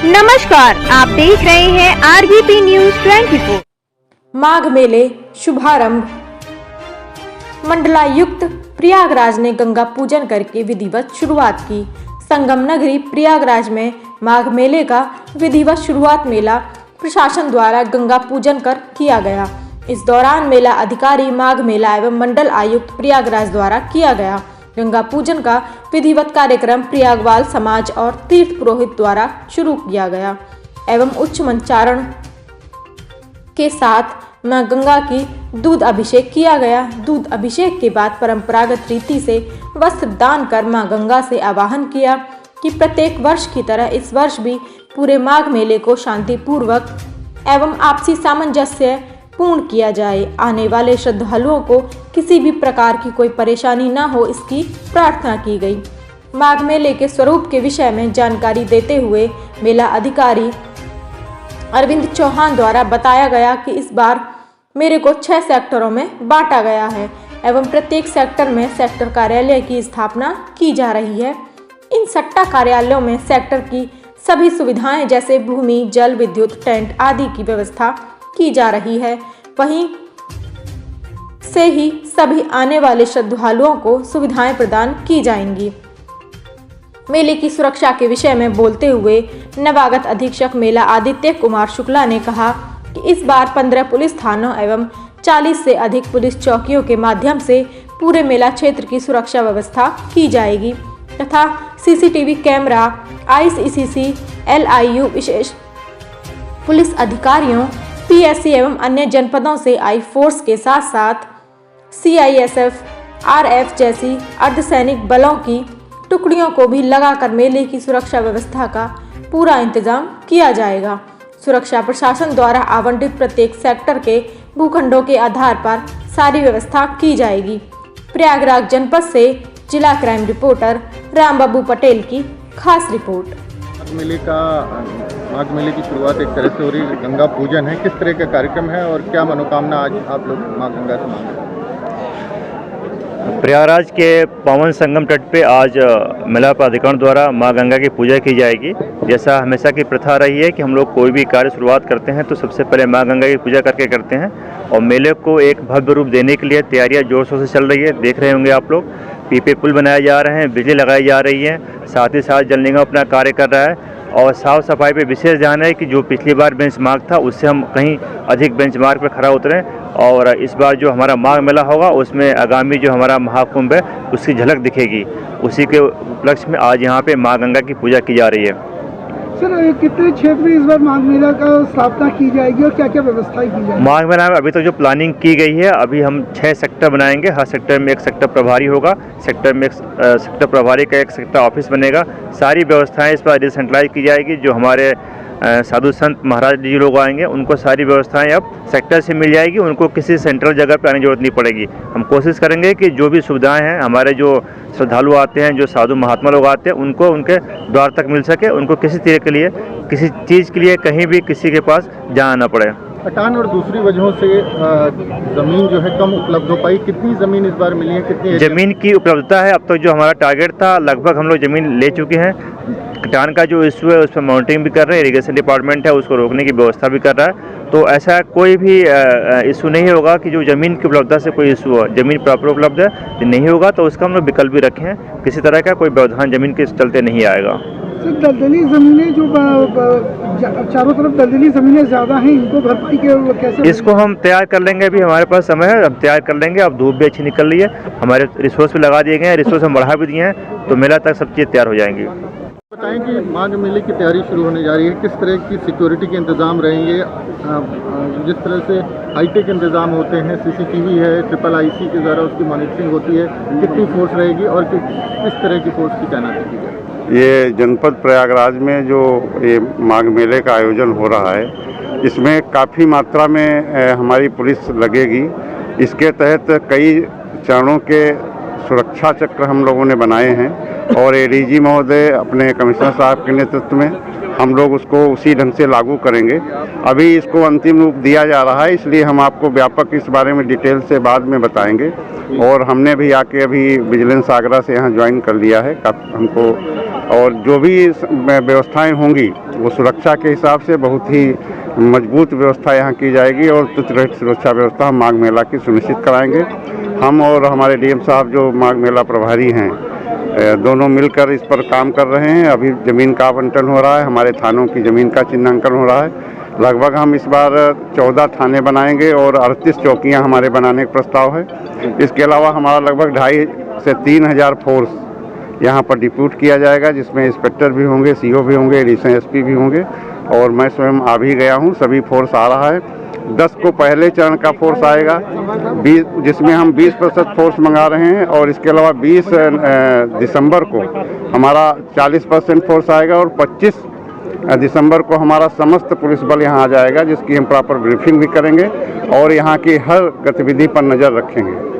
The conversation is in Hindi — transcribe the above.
नमस्कार, आप देख रहे हैं आरबीपी न्यूज 24। माघ मेले शुभारंभ। मंडलायुक्त प्रयागराज ने गंगा पूजन करके विधिवत शुरुआत की। संगम नगरी प्रयागराज में माघ मेले का विधिवत शुरुआत मेला प्रशासन द्वारा गंगा पूजन कर किया गया। इस दौरान मेला अधिकारी माघ मेला एवं मंडल आयुक्त प्रयागराज द्वारा किया गया। गंगा पूजन का विधिवत कार्यक्रम प्रयागवाल समाज और तीर्थ पुरोहित द्वारा शुरू किया गया एवं उच्च मंचारण के साथ मां गंगा की दूध अभिषेक किया गया। दूध अभिषेक के बाद परंपरागत रीति से वस्त्र दान कर मां गंगा से आवाहन किया कि प्रत्येक वर्ष की तरह इस वर्ष भी पूरे माघ मेले को शांतिपूर्वक एवं आपसी सामंजस्य पूर्ण किया जाए। आने वाले श्रद्धालुओं को किसी भी प्रकार की कोई परेशानी न हो, इसकी प्रार्थना की गई। माघ मेले के स्वरूप के विषय में जानकारी देते हुए मेला अधिकारी अरविंद चौहान द्वारा बताया गया कि इस बार मेले को 6 सेक्टरों में बांटा गया है एवं प्रत्येक सेक्टर में सेक्टर कार्यालय की स्थापना की जा रही है। इन सट्टा कार्यालयों में सेक्टर की सभी सुविधाएं जैसे भूमि, जल, विद्युत, टेंट आदि की व्यवस्था की जा रही है। वहीं से ही सभी आने वाले श्रद्धालुओं को सुविधाएं प्रदान की जाएंगी। मेले की सुरक्षा के विषय में बोलते हुए नवागत अधीक्षक मेला आदित्य कुमार शुक्ला ने कहा कि इस बार 15 पुलिस थानों एवं 40 से अधिक पुलिस चौकियों के माध्यम से पूरे मेला क्षेत्र की सुरक्षा व्यवस्था की जाएगी तथा सीसीटीवी कैमरा, ICCC, LIU विशेष पुलिस अधिकारियों, PSC एवं अन्य जनपदों से आई फोर्स के साथ साथ CISF, RF जैसी अर्धसैनिक बलों की टुकड़ियों को भी लगाकर मेले की सुरक्षा व्यवस्था का पूरा इंतजाम किया जाएगा। सुरक्षा प्रशासन द्वारा आवंटित प्रत्येक सेक्टर के भूखंडों के आधार पर सारी व्यवस्था की जाएगी। प्रयागराज जनपद से जिला क्राइम रिपोर्टर रामबाबू पटेल की खास रिपोर्ट। माघ मेले की शुरुआत एक तरह से हो रही है, गंगा पूजन है। किस तरह का कार्यक्रम है और क्या मनोकामना आज आप लोग माँ गंगा से मांग रहे हैं? प्रयागराज के पावन संगम तट पे आज मेला प्राधिकरण द्वारा माँ गंगा की पूजा की जाएगी। जैसा हमेशा की प्रथा रही है कि हम लोग कोई भी कार्य शुरुआत करते हैं तो सबसे पहले माँ गंगा की पूजा करके करते हैं और मेले को एक भव्य रूप देने के लिए तैयारियां जोर शोर से चल रही है। देख रहे होंगे आप लोग, पीपे पुल बनाए जा रहे हैं, बिजली लगाई जा रही है, साथ ही साथ जल निगम अपना कार्य कर रहा है और साफ़ सफाई पे विशेष ध्यान है कि जो पिछली बार बेंचमार्क था उससे हम कहीं अधिक बेंचमार्क पर खड़ा उतरें और इस बार जो हमारा माघ मेला होगा उसमें आगामी जो हमारा महाकुंभ है उसकी झलक दिखेगी। उसी के उपलक्ष्य में आज यहाँ पे माँ गंगा की पूजा की जा रही है। सर, कितने क्षेत्र में इस बार माघ मेला का स्थापना की जाएगी और क्या क्या व्यवस्थाएं की जाएगी? माघ मेला में अभी तक जो प्लानिंग की गई है, अभी हम 6 सेक्टर बनाएंगे। हर सेक्टर में एक सेक्टर प्रभारी होगा, सेक्टर में एक सेक्टर प्रभारी का एक सेक्टर ऑफिस बनेगा। सारी व्यवस्थाएं इस पर डिसेंट्रलाइज की जाएगी। जो हमारे साधु संत महाराज जी लोग आएंगे उनको सारी व्यवस्थाएं अब सेक्टर से मिल जाएगी, उनको किसी सेंट्रल जगह पर आने की जरूरत नहीं पड़ेगी। हम कोशिश करेंगे कि जो भी सुविधाएं हैं, हमारे जो श्रद्धालु आते हैं, जो साधु महात्मा लोग आते हैं, उनको उनके द्वार तक मिल सके, उनको किसी तरह के लिए, किसी चीज़ के लिए कहीं भी किसी के पास जाना न पड़े। अटान और दूसरी वजहों से ज़मीन जो है कम उपलब्ध हो पाई। कितनी ज़मीन इस बार मिली है? कितनी ज़मीन की उपलब्धता है? अब तक जो हमारा टारगेट था लगभग हम लोग ज़मीन ले चुके हैं। कटान का जो इशू है उस पर मॉनिटरिंग भी कर रहे हैं, इरिगेशन डिपार्टमेंट है उसको रोकने की व्यवस्था भी कर रहा है। तो ऐसा कोई भी इशू नहीं होगा कि जो ज़मीन की उपलब्धता से कोई इशू हो। ज़मीन प्रॉपर उपलब्ध है, नहीं होगा तो उसका हम लोग विकल्प भी रखे हैं। किसी तरह का कोई व्यवधान ज़मीन के चलते नहीं आएगा। दलदली ज़मीनें जो चारों तरफ दलदली ज़मीनें ज़्यादा हैं, इनको भरपाई के कैसे? इसको हम तैयार कर लेंगे, अभी हमारे पास समय है, हम तैयार कर लेंगे। अब धूप भी अच्छी निकल रही है, हमारे रिसोर्स भी लगा दिए गए हैं, रिसोर्स हम बढ़ा भी दिए हैं, तो मेला तक सब चीज़ तैयार हो जाएंगी। बताएं कि माघ मेले की तैयारी शुरू होने जा रही है, किस तरह की सिक्योरिटी के इंतजाम रहेंगे? जिस तरह से हाईटेक इंतजाम होते हैं, CCTV है, IIIC के द्वारा उसकी मॉनिटरिंग होती है, कितनी फोर्स रहेगी और किस तरह की फोर्स की तैनाती की जाएगी? ये जनपद प्रयागराज में जो ये माघ मेले का आयोजन हो रहा है, इसमें काफ़ी मात्रा में हमारी पुलिस लगेगी। इसके तहत कई चरणों के सुरक्षा चक्र हम लोगों ने बनाए हैं और ADG महोदय अपने कमिश्नर साहब के नेतृत्व में हम लोग उसको उसी ढंग से लागू करेंगे। अभी इसको अंतिम रूप दिया जा रहा है, इसलिए हम आपको व्यापक इस बारे में डिटेल से बाद में बताएंगे। और हमने भी आके अभी विजिलेंस आगरा से यहाँ ज्वाइन कर लिया है हमको, और जो भी व्यवस्थाएं होंगी वो सुरक्षा के हिसाब से बहुत ही मजबूत व्यवस्था यहाँ की जाएगी और तुच्छ रहित सुरक्षा व्यवस्था हम माघ मेला की सुनिश्चित कराएंगे। हम और हमारे डीएम साहब जो माघ मेला प्रभारी हैं, दोनों मिलकर इस पर काम कर रहे हैं। अभी ज़मीन का आवंटन हो रहा है, हमारे थानों की ज़मीन का चिन्हांकन हो रहा है। लगभग हम इस बार 14 थाने बनाएंगे और 38 चौकियाँ हमारे बनाने का प्रस्ताव है। इसके अलावा हमारा लगभग 2,500 से 3,000 फोर्स यहाँ पर डिप्यूट किया जाएगा, जिसमें इंस्पेक्टर भी होंगे, सीओ भी होंगे, एडिशनल एसपी भी होंगे, और मैं स्वयं आ भी गया हूँ। सभी फोर्स आ रहा है। 10 को पहले चरण का फोर्स आएगा, 20 जिसमें हम 20% फोर्स मंगा रहे हैं, और इसके अलावा 20 दिसंबर को हमारा 40% फोर्स आएगा, और 25 दिसंबर को हमारा समस्त पुलिस बल यहाँ आ जाएगा, जिसकी हम प्रॉपर ब्रीफिंग भी करेंगे और यहाँ की हर गतिविधि पर नज़र रखेंगे।